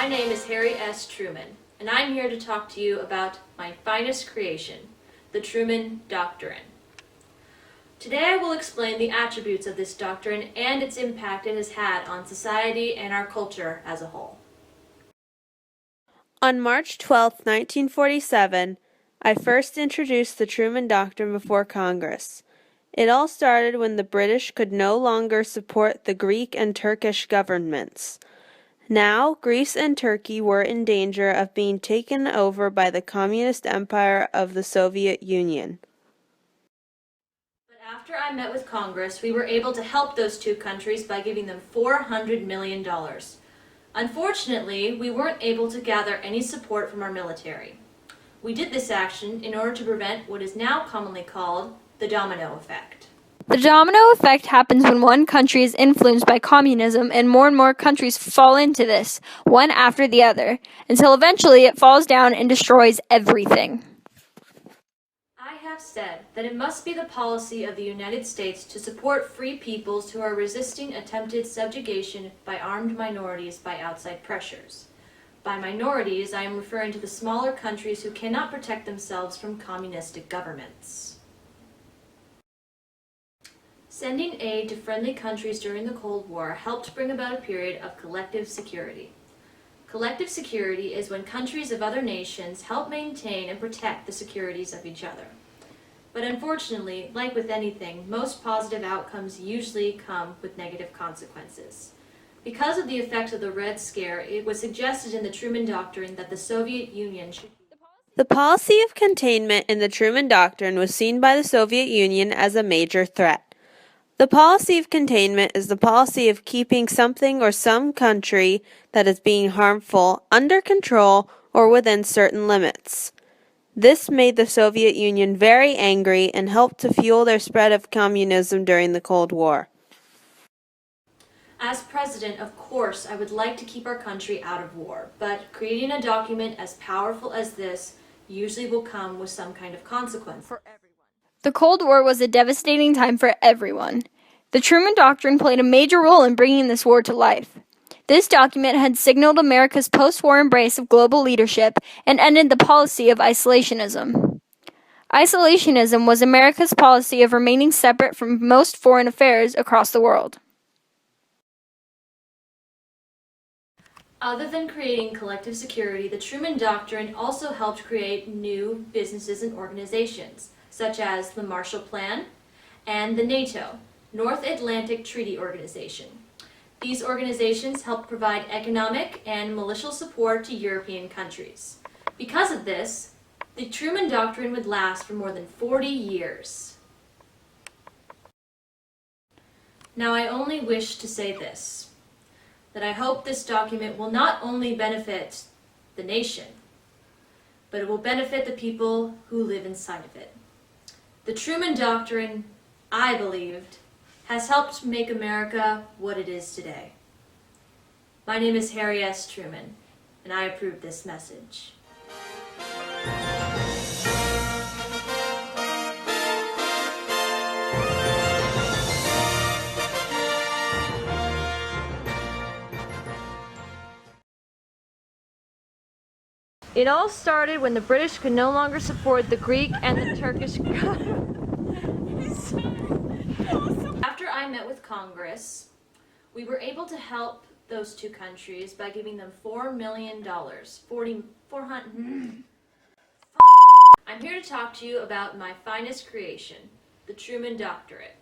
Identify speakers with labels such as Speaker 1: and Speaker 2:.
Speaker 1: name is Harry S. Truman, and I'm here to talk to you about my finest creation, the Truman Doctrine. Today I will explain the attributes of this doctrine and its impact it has had on society and our culture as a whole.
Speaker 2: On March 12, 1947, I first introduced the Truman Doctrine before Congress. It all started when the British could no longer support the Greek and Turkish governments. Now, Greece and Turkey were in danger of being taken over by the communist empire of the Soviet Union.
Speaker 1: But after I met with Congress, we were able to help those two countries by giving them $400 million. Unfortunately, we weren't able to gather any support from our military. We did this action in order to prevent what is now commonly called the domino effect.
Speaker 3: The domino effect happens when one country is influenced by communism and more countries fall into this, one after the other, until eventually it falls down and destroys everything.
Speaker 1: I have said that it must be the policy of the United States to support free peoples who are resisting attempted subjugation by armed minorities by outside pressures. By minorities, I am referring to the smaller countries who cannot protect themselves from communistic governments. Sending aid to friendly countries during the Cold War helped bring about a period of collective security. Collective security is when countries of other nations help maintain and protect the securities of each other. But unfortunately, like with anything, most positive outcomes usually come with negative consequences. Because of the effect of the Red Scare, it was suggested in the Truman Doctrine that the Soviet Union should...
Speaker 2: The policy of containment in the Truman Doctrine was seen by the Soviet Union as a major threat. The policy of containment is the policy of keeping something or some country that is being harmful under control or within certain limits. This made the Soviet Union very angry and helped to fuel their spread of communism during the Cold War.
Speaker 1: As president, of course, I would like to keep our country out of war, but creating a document as powerful as this usually will come with some kind of consequence for everyone.
Speaker 3: The Cold War was a devastating time for everyone. The Truman Doctrine played a major role in bringing this war to life. This document had signaled America's post-war embrace of global leadership and ended the policy of isolationism. Isolationism was America's policy of remaining separate from most foreign affairs across the world.
Speaker 1: Other than creating collective security, the Truman Doctrine also helped create new businesses and organizations, such as the Marshall Plan and the NATO, North Atlantic Treaty Organization. These organizations helped provide economic and militia support to European countries. Because of this, the Truman Doctrine would last for more than 40 years. Now, I only wish to say this, that I hope this document will not only benefit the nation, but it will benefit the people who live inside of it. The Truman Doctrine, I believed, has helped make America what it is today. My name is Harry S. Truman, and I approve this message. It all started when the British could no longer support the Greek and the Turkish government. After I met with Congress, we were able to help those two countries by giving them $4 million. I'm here to talk to you about my finest creation, the Truman Doctrine.